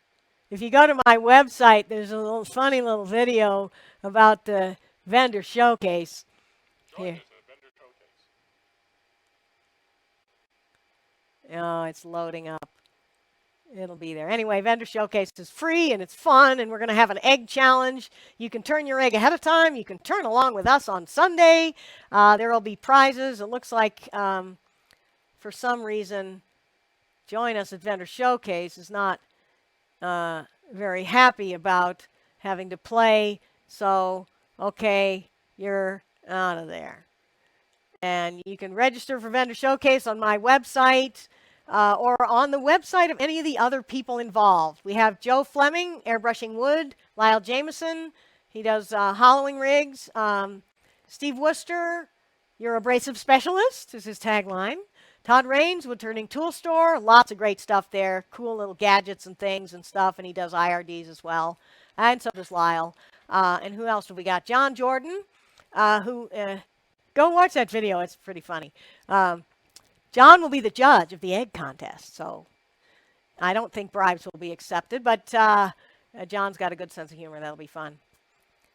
If you go to my website, there's a little funny little video about the vendor showcase. Here. Oh, it's loading up. It'll be there. Anyway, Vendor Showcase is free and it's fun, and we're going to have an egg challenge. You can turn your egg ahead of time. You can turn along with us on Sunday. There will be prizes. It looks like, for some reason, Join Us at Vendor Showcase is not very happy about having to play. So, okay, you're out of there. And you can register for Vendor Showcase on my website. Or on the website of any of the other people involved. We have Joe Fleming, airbrushing wood, Lyle Jameson, he does hollowing rigs, Steve Worcester, your abrasive specialist is his tagline, Todd Raines, wood turning tool store, lots of great stuff there, cool little gadgets and things and stuff, and he does IRDs as well, and so does Lyle. And who else have we got? John Jordan, who, go watch that video, it's pretty funny. John will be the judge of the egg contest, so I don't think bribes will be accepted, but John's got a good sense of humor. That'll be fun.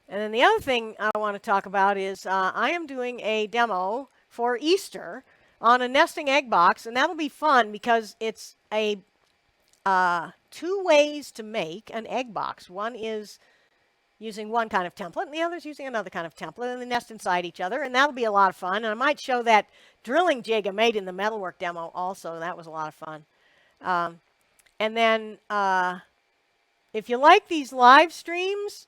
And then the other thing I want to talk about is I am doing a demo for Easter on a nesting egg box, and that'll be fun because it's a 2 ways to make an egg box. One is using one kind of template, and the other is using another kind of template, and they nest inside each other, and that'll be a lot of fun. And I might show that drilling jig I made in the metalwork demo also. That was a lot of fun. And then if you like these live streams,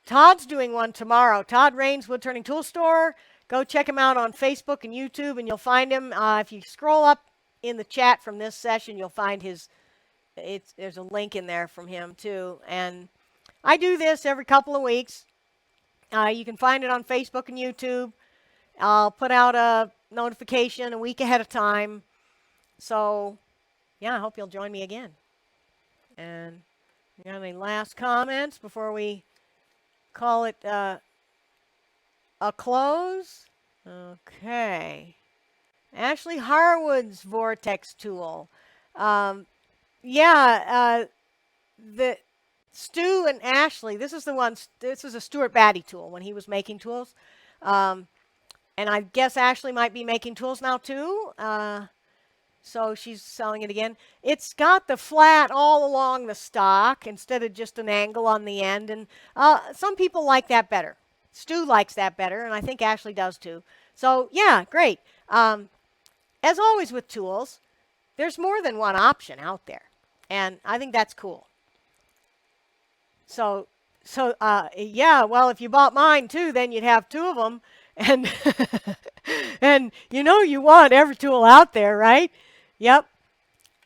Todd's doing one tomorrow. Todd Raines, Wood Turning Tool Store. Go check him out on Facebook and YouTube, and you'll find him. If you scroll up in the chat from this session, you'll find there's a link in there from him too. And I do this every couple of weeks. You can find it on Facebook and YouTube. I'll put out a notification a week ahead of time. So, yeah, I hope you'll join me again. And you got any last comments before we call it a close? Okay. Ashley Harwood's Vortex tool. The Stu and Ashley, this is a Stuart Batty tool when he was making tools. And I guess Ashley might be making tools now too. So she's selling it again. It's got the flat all along the stock instead of just an angle on the end. And some people like that better. Stu likes that better, and I think Ashley does too. So yeah, great. As always with tools, there's more than one option out there. And I think that's cool. So yeah, well, if you bought mine too, then you'd have 2 of them. And, and you want every tool out there, right? Yep.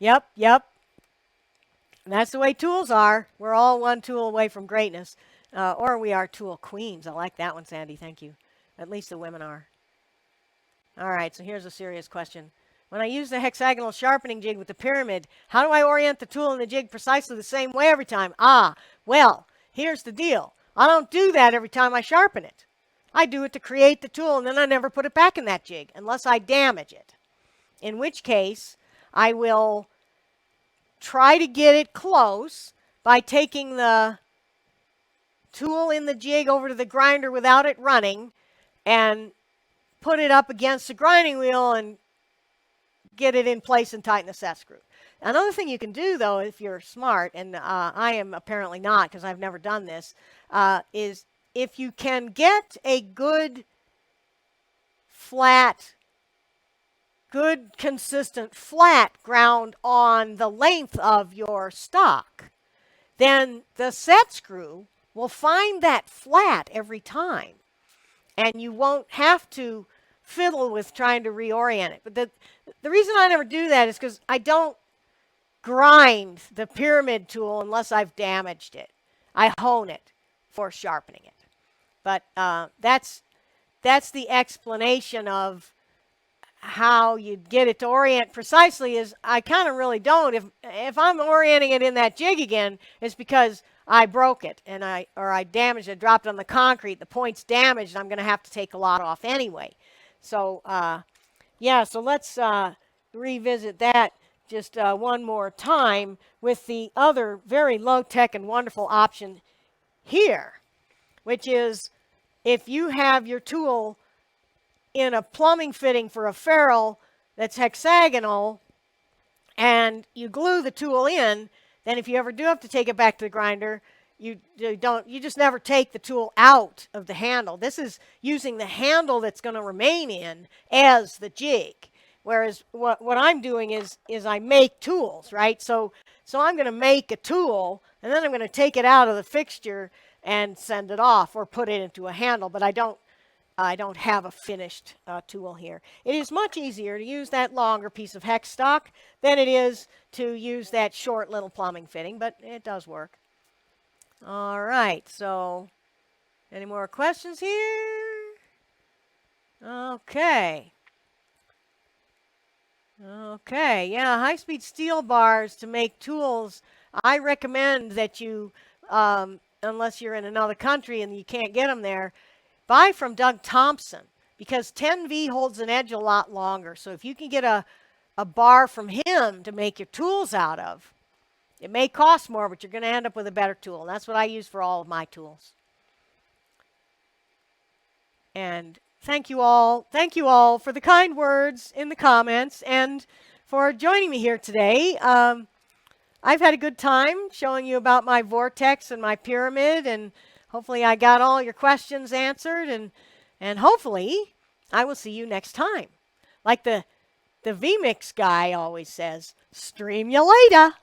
And that's the way tools are. We're all one tool away from greatness. Or we are tool queens. I like that one, Sandy. Thank you. At least the women are. All right, so here's a serious question. When I use the hexagonal sharpening jig with the pyramid, how do I orient the tool and the jig precisely the same way every time? Well, here's the deal. I don't do that every time I sharpen it. I do it to create the tool, and then I never put it back in that jig unless I damage it. In which case, I will try to get it close by taking the tool in the jig over to the grinder without it running and put it up against the grinding wheel and get it in place and tighten the set screw. Another thing you can do, though, if you're smart, and I am apparently not because I've never done this, is if you can get a good flat, good consistent flat ground on the length of your stock, then the set screw will find that flat every time. And you won't have to fiddle with trying to reorient it. But the reason I never do that is because I don't grind the pyramid tool unless I've damaged it. I hone it for sharpening it. But that's the explanation of how you get it to orient precisely. Is I kind of really don't. If I'm orienting it in that jig again, it's because I broke it and I damaged it, dropped it on the concrete. The point's damaged. I'm going to have to take a lot off anyway. So yeah, so let's revisit that just one more time with the other very low-tech and wonderful option here, which is if you have your tool in a plumbing fitting for a ferrule that's hexagonal and you glue the tool in, then if you ever do have to take it back to the grinder, you just never take the tool out of the handle. This is using the handle that's going to remain in as the jig. Whereas what I'm doing is I make tools, right? So I'm going to make a tool and then I'm going to take it out of the fixture and send it off or put it into a handle, but I don't have a finished tool here. It is much easier to use that longer piece of hex stock than it is to use that short little plumbing fitting, but it does work. All right, so any more questions here? Okay. Okay, yeah, high-speed steel bars to make tools. I recommend that you, unless you're in another country and you can't get them there, buy from Doug Thompson because 10V holds an edge a lot longer. So if you can get a bar from him to make your tools out of, it may cost more, but you're going to end up with a better tool. And that's what I use for all of my tools. And thank you all for the kind words in the comments and for joining me here today. I've had a good time showing you about my Vortex and my pyramid, and hopefully I got all your questions answered, and hopefully I will see you next time. Like the VMix guy always says, stream you later.